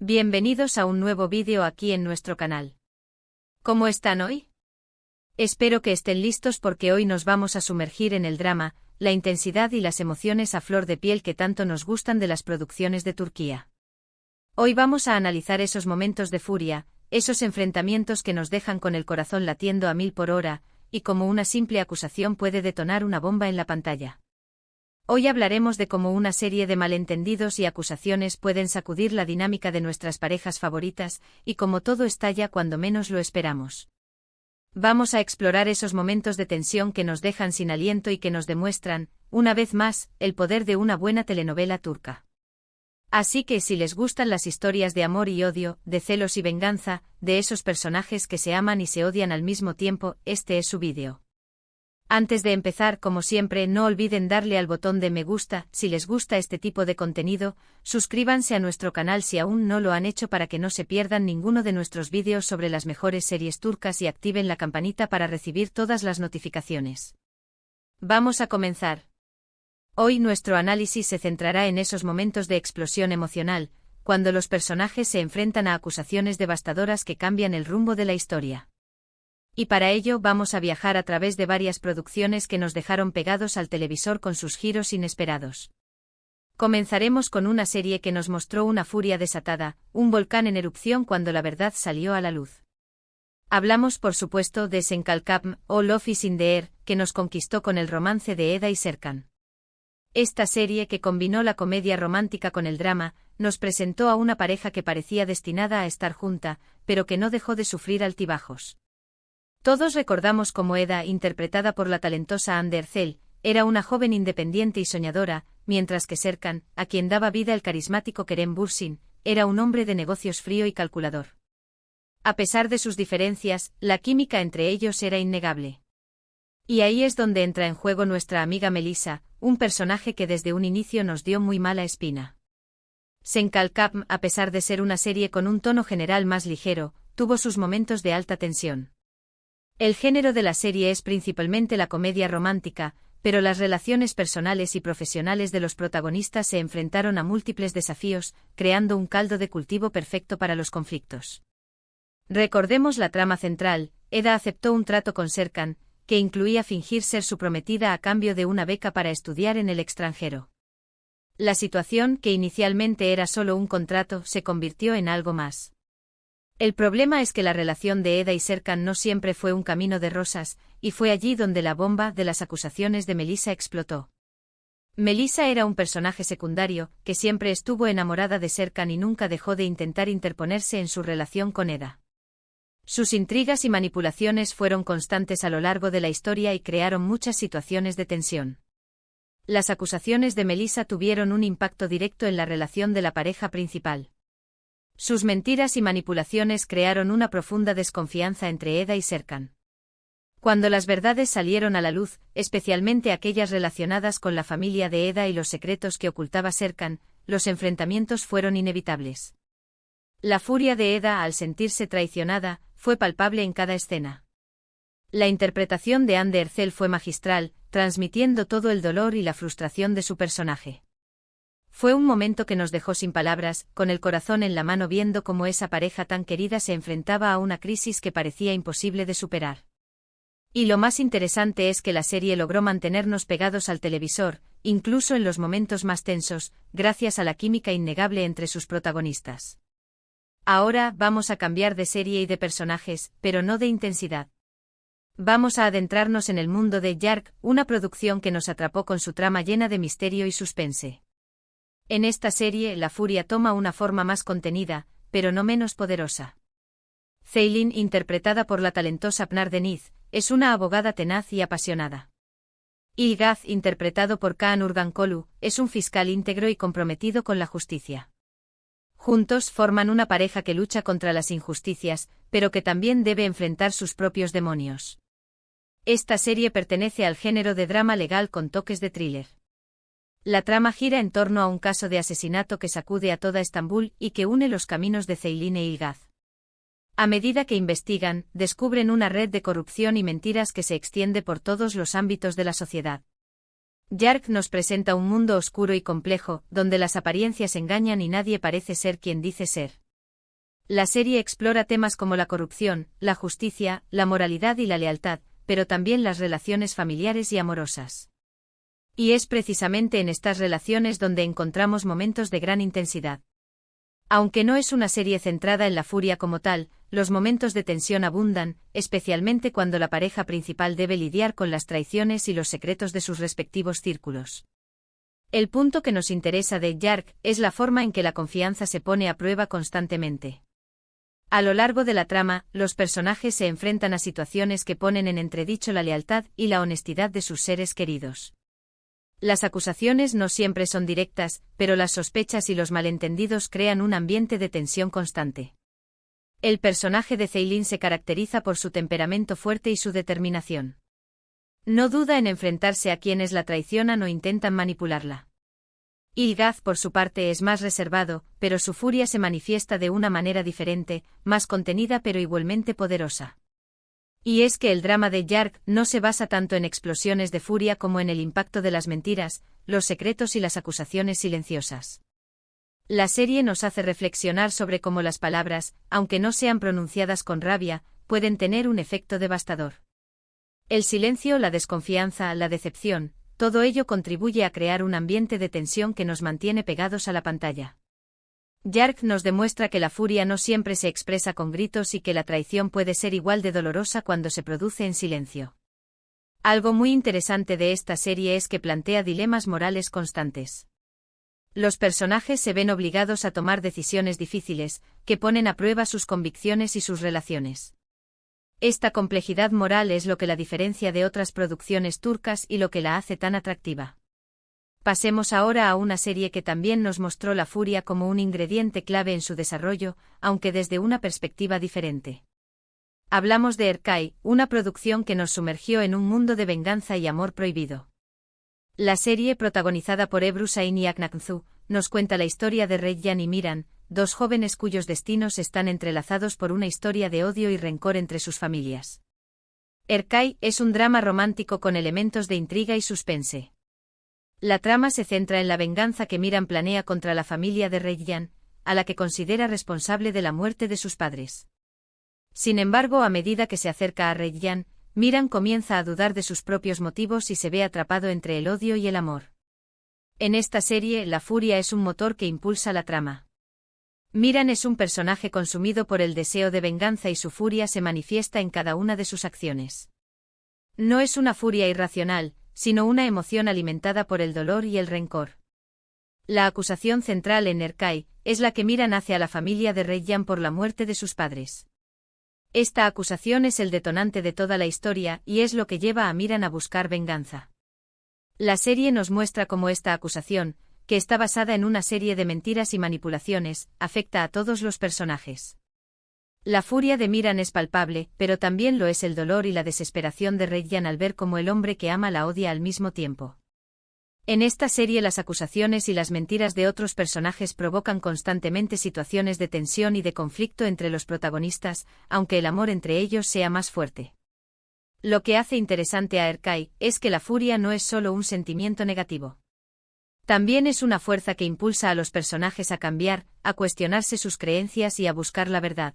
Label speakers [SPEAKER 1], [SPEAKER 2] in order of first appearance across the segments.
[SPEAKER 1] Bienvenidos a un nuevo vídeo aquí en nuestro canal. ¿Cómo están hoy? Espero que estén listos porque hoy nos vamos a sumergir en el drama, la intensidad y las emociones a flor de piel que tanto nos gustan de las producciones de Turquía. Hoy vamos a analizar esos momentos de furia, esos enfrentamientos que nos dejan con el corazón latiendo a 1000 por hora, y cómo una simple acusación puede detonar una bomba en la pantalla. Hoy hablaremos de cómo una serie de malentendidos y acusaciones pueden sacudir la dinámica de nuestras parejas favoritas, y cómo todo estalla cuando menos lo esperamos. Vamos a explorar esos momentos de tensión que nos dejan sin aliento y que nos demuestran, una vez más, el poder de una buena telenovela turca. Así que si les gustan las historias de amor y odio, de celos y venganza, de esos personajes que se aman y se odian al mismo tiempo, este es su vídeo. Antes de empezar, como siempre, no olviden darle al botón de me gusta, si les gusta este tipo de contenido, suscríbanse a nuestro canal si aún no lo han hecho para que no se pierdan ninguno de nuestros vídeos sobre las mejores series turcas y activen la campanita para recibir todas las notificaciones. Vamos a comenzar. Hoy nuestro análisis se centrará en esos momentos de explosión emocional, cuando los personajes se enfrentan a acusaciones devastadoras que cambian el rumbo de la historia. Y para ello vamos a viajar a través de varias producciones que nos dejaron pegados al televisor con sus giros inesperados. Comenzaremos con una serie que nos mostró una furia desatada, un volcán en erupción cuando la verdad salió a la luz. Hablamos por supuesto de Senkalkapm o Love is in the Air, que nos conquistó con el romance de Eda y Serkan. Esta serie que combinó la comedia romántica con el drama, nos presentó a una pareja que parecía destinada a estar junta, pero que no dejó de sufrir altibajos. Todos recordamos cómo Eda, interpretada por la talentosa Hande Erçel, era una joven independiente y soñadora, mientras que Serkan, a quien daba vida el carismático Kerem Bürsin, era un hombre de negocios frío y calculador. A pesar de sus diferencias, la química entre ellos era innegable. Y ahí es donde entra en juego nuestra amiga Melissa, un personaje que desde un inicio nos dio muy mala espina. Senkalkapm, a pesar de ser una serie con un tono general más ligero, tuvo sus momentos de alta tensión. El género de la serie es principalmente la comedia romántica, pero las relaciones personales y profesionales de los protagonistas se enfrentaron a múltiples desafíos, creando un caldo de cultivo perfecto para los conflictos. Recordemos la trama central. Eda aceptó un trato con Serkan, que incluía fingir ser su prometida a cambio de una beca para estudiar en el extranjero. La situación, que inicialmente era solo un contrato, se convirtió en algo más. El problema es que la relación de Eda y Serkan no siempre fue un camino de rosas, y fue allí donde la bomba de las acusaciones de Melissa explotó. Melissa era un personaje secundario, que siempre estuvo enamorada de Serkan y nunca dejó de intentar interponerse en su relación con Eda. Sus intrigas y manipulaciones fueron constantes a lo largo de la historia y crearon muchas situaciones de tensión. Las acusaciones de Melissa tuvieron un impacto directo en la relación de la pareja principal. Sus mentiras y manipulaciones crearon una profunda desconfianza entre Eda y Serkan. Cuando las verdades salieron a la luz, especialmente aquellas relacionadas con la familia de Eda y los secretos que ocultaba Serkan, los enfrentamientos fueron inevitables. La furia de Eda al sentirse traicionada fue palpable en cada escena. La interpretación de Hande Erçel fue magistral, transmitiendo todo el dolor y la frustración de su personaje. Fue un momento que nos dejó sin palabras, con el corazón en la mano viendo cómo esa pareja tan querida se enfrentaba a una crisis que parecía imposible de superar. Y lo más interesante es que la serie logró mantenernos pegados al televisor, incluso en los momentos más tensos, gracias a la química innegable entre sus protagonistas. Ahora vamos a cambiar de serie y de personajes, pero no de intensidad. Vamos a adentrarnos en el mundo de Yark, una producción que nos atrapó con su trama llena de misterio y suspense. En esta serie, la furia toma una forma más contenida, pero no menos poderosa. Ceylin, interpretada por la talentosa Pınar Deniz, es una abogada tenaz y apasionada. Ilgaz, interpretado por Kaan Urgankolu, es un fiscal íntegro y comprometido con la justicia. Juntos forman una pareja que lucha contra las injusticias, pero que también debe enfrentar sus propios demonios. Esta serie pertenece al género de drama legal con toques de thriller. La trama gira en torno a un caso de asesinato que sacude a toda Estambul y que une los caminos de Ceylin e Ilgaz. A medida que investigan, descubren una red de corrupción y mentiras que se extiende por todos los ámbitos de la sociedad. Yark nos presenta un mundo oscuro y complejo, donde las apariencias engañan y nadie parece ser quien dice ser. La serie explora temas como la corrupción, la justicia, la moralidad y la lealtad, pero también las relaciones familiares y amorosas. Y es precisamente en estas relaciones donde encontramos momentos de gran intensidad. Aunque no es una serie centrada en la furia como tal, los momentos de tensión abundan, especialmente cuando la pareja principal debe lidiar con las traiciones y los secretos de sus respectivos círculos. El punto que nos interesa de Yark es la forma en que la confianza se pone a prueba constantemente. A lo largo de la trama, los personajes se enfrentan a situaciones que ponen en entredicho la lealtad y la honestidad de sus seres queridos. Las acusaciones no siempre son directas, pero las sospechas y los malentendidos crean un ambiente de tensión constante. El personaje de Celine se caracteriza por su temperamento fuerte y su determinación. No duda en enfrentarse a quienes la traicionan o intentan manipularla. Ilgaz, por su parte, es más reservado, pero su furia se manifiesta de una manera diferente, más contenida pero igualmente poderosa. Y es que el drama de Yark no se basa tanto en explosiones de furia como en el impacto de las mentiras, los secretos y las acusaciones silenciosas. La serie nos hace reflexionar sobre cómo las palabras, aunque no sean pronunciadas con rabia, pueden tener un efecto devastador. El silencio, la desconfianza, la decepción, todo ello contribuye a crear un ambiente de tensión que nos mantiene pegados a la pantalla. Yark nos demuestra que la furia no siempre se expresa con gritos y que la traición puede ser igual de dolorosa cuando se produce en silencio. Algo muy interesante de esta serie es que plantea dilemas morales constantes. Los personajes se ven obligados a tomar decisiones difíciles, que ponen a prueba sus convicciones y sus relaciones. Esta complejidad moral es lo que la diferencia de otras producciones turcas y lo que la hace tan atractiva. Pasemos ahora a una serie que también nos mostró la furia como un ingrediente clave en su desarrollo, aunque desde una perspectiva diferente. Hablamos de Erkay, una producción que nos sumergió en un mundo de venganza y amor prohibido. La serie, protagonizada por Ebru Şahin y Aknaknzu, nos cuenta la historia de Reyyan y Miran, dos jóvenes cuyos destinos están entrelazados por una historia de odio y rencor entre sus familias. Erkay es un drama romántico con elementos de intriga y suspense. La trama se centra en la venganza que Miran planea contra la familia de Reyyan, a la que considera responsable de la muerte de sus padres. Sin embargo, a medida que se acerca a Reyyan, Miran comienza a dudar de sus propios motivos y se ve atrapado entre el odio y el amor. En esta serie, la furia es un motor que impulsa la trama. Miran es un personaje consumido por el deseo de venganza y su furia se manifiesta en cada una de sus acciones. No es una furia irracional, sino una emoción alimentada por el dolor y el rencor. La acusación central en Erkay es la que Miran hace a la familia de Reyyan por la muerte de sus padres. Esta acusación es el detonante de toda la historia y es lo que lleva a Miran a buscar venganza. La serie nos muestra cómo esta acusación, que está basada en una serie de mentiras y manipulaciones, afecta a todos los personajes. La furia de Miran es palpable, pero también lo es el dolor y la desesperación de Reyyan al ver cómo el hombre que ama la odia al mismo tiempo. En esta serie las acusaciones y las mentiras de otros personajes provocan constantemente situaciones de tensión y de conflicto entre los protagonistas, aunque el amor entre ellos sea más fuerte. Lo que hace interesante a Erkay es que la furia no es solo un sentimiento negativo. También es una fuerza que impulsa a los personajes a cambiar, a cuestionarse sus creencias y a buscar la verdad.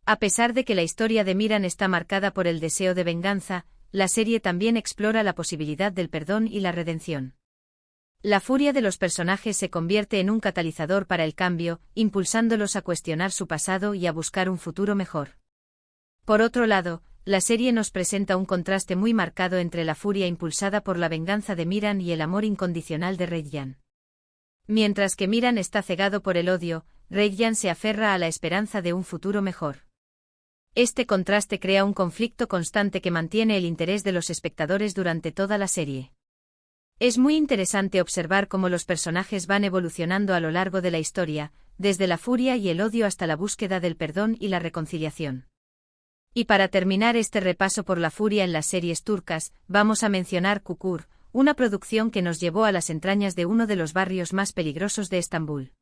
[SPEAKER 1] A pesar de que la historia de Miran está marcada por el deseo de venganza, la serie también explora la posibilidad del perdón y la redención. La furia de los personajes se convierte en un catalizador para el cambio, impulsándolos a cuestionar su pasado y a buscar un futuro mejor. Por otro lado, la serie nos presenta un contraste muy marcado entre la furia impulsada por la venganza de Miran y el amor incondicional de Reyyan. Mientras que Miran está cegado por el odio, Reyyan se aferra a la esperanza de un futuro mejor. Este contraste crea un conflicto constante que mantiene el interés de los espectadores durante toda la serie. Es muy interesante observar cómo los personajes van evolucionando a lo largo de la historia, desde la furia y el odio hasta la búsqueda del perdón y la reconciliación. Y para terminar este repaso por la furia en las series turcas, vamos a mencionar Kukur, una producción que nos llevó a las entrañas de uno de los barrios más peligrosos de Estambul.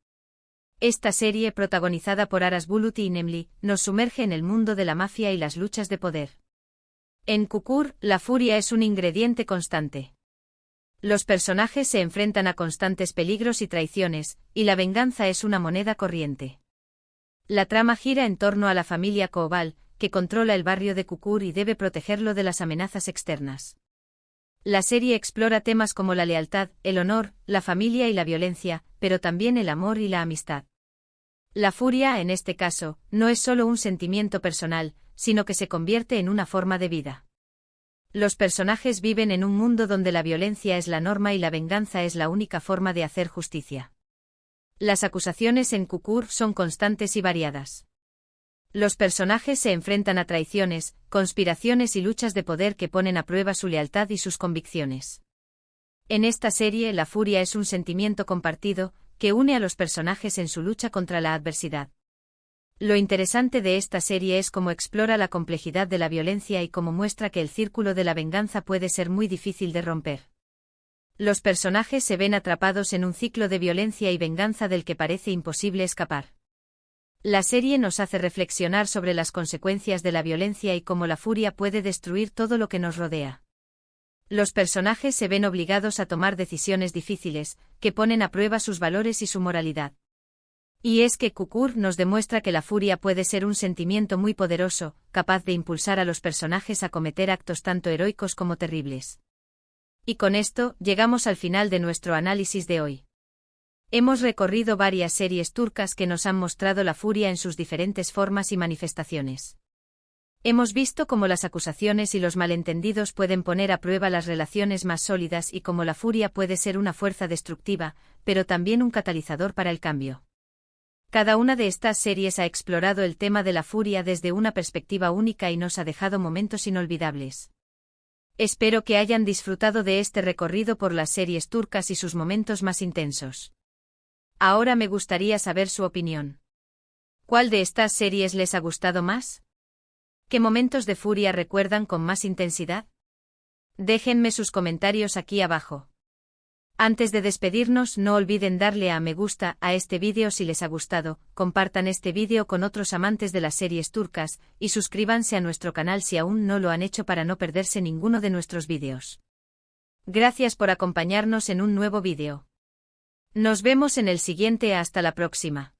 [SPEAKER 1] Esta serie, protagonizada por Aras Bulut y Nemli, nos sumerge en el mundo de la mafia y las luchas de poder. En Kukur, la furia es un ingrediente constante. Los personajes se enfrentan a constantes peligros y traiciones, y la venganza es una moneda corriente. La trama gira en torno a la familia Koval, que controla el barrio de Kukur y debe protegerlo de las amenazas externas. La serie explora temas como la lealtad, el honor, la familia y la violencia, pero también el amor y la amistad. La furia, en este caso, no es solo un sentimiento personal, sino que se convierte en una forma de vida. Los personajes viven en un mundo donde la violencia es la norma y la venganza es la única forma de hacer justicia. Las acusaciones en Kukur son constantes y variadas. Los personajes se enfrentan a traiciones, conspiraciones y luchas de poder que ponen a prueba su lealtad y sus convicciones. En esta serie, la furia es un sentimiento compartido, que une a los personajes en su lucha contra la adversidad. Lo interesante de esta serie es cómo explora la complejidad de la violencia y cómo muestra que el círculo de la venganza puede ser muy difícil de romper. Los personajes se ven atrapados en un ciclo de violencia y venganza del que parece imposible escapar. La serie nos hace reflexionar sobre las consecuencias de la violencia y cómo la furia puede destruir todo lo que nos rodea. Los personajes se ven obligados a tomar decisiones difíciles, que ponen a prueba sus valores y su moralidad. Y es que Kukur nos demuestra que la furia puede ser un sentimiento muy poderoso, capaz de impulsar a los personajes a cometer actos tanto heroicos como terribles. Y con esto, llegamos al final de nuestro análisis de hoy. Hemos recorrido varias series turcas que nos han mostrado la furia en sus diferentes formas y manifestaciones. Hemos visto cómo las acusaciones y los malentendidos pueden poner a prueba las relaciones más sólidas y cómo la furia puede ser una fuerza destructiva, pero también un catalizador para el cambio. Cada una de estas series ha explorado el tema de la furia desde una perspectiva única y nos ha dejado momentos inolvidables. Espero que hayan disfrutado de este recorrido por las series turcas y sus momentos más intensos. Ahora me gustaría saber su opinión. ¿Cuál de estas series les ha gustado más? ¿Qué momentos de furia recuerdan con más intensidad? Déjenme sus comentarios aquí abajo. Antes de despedirnos, no olviden darle a me gusta a este vídeo si les ha gustado, compartan este vídeo con otros amantes de las series turcas, y suscríbanse a nuestro canal si aún no lo han hecho para no perderse ninguno de nuestros vídeos. Gracias por acompañarnos en un nuevo vídeo. Nos vemos en el siguiente, hasta la próxima.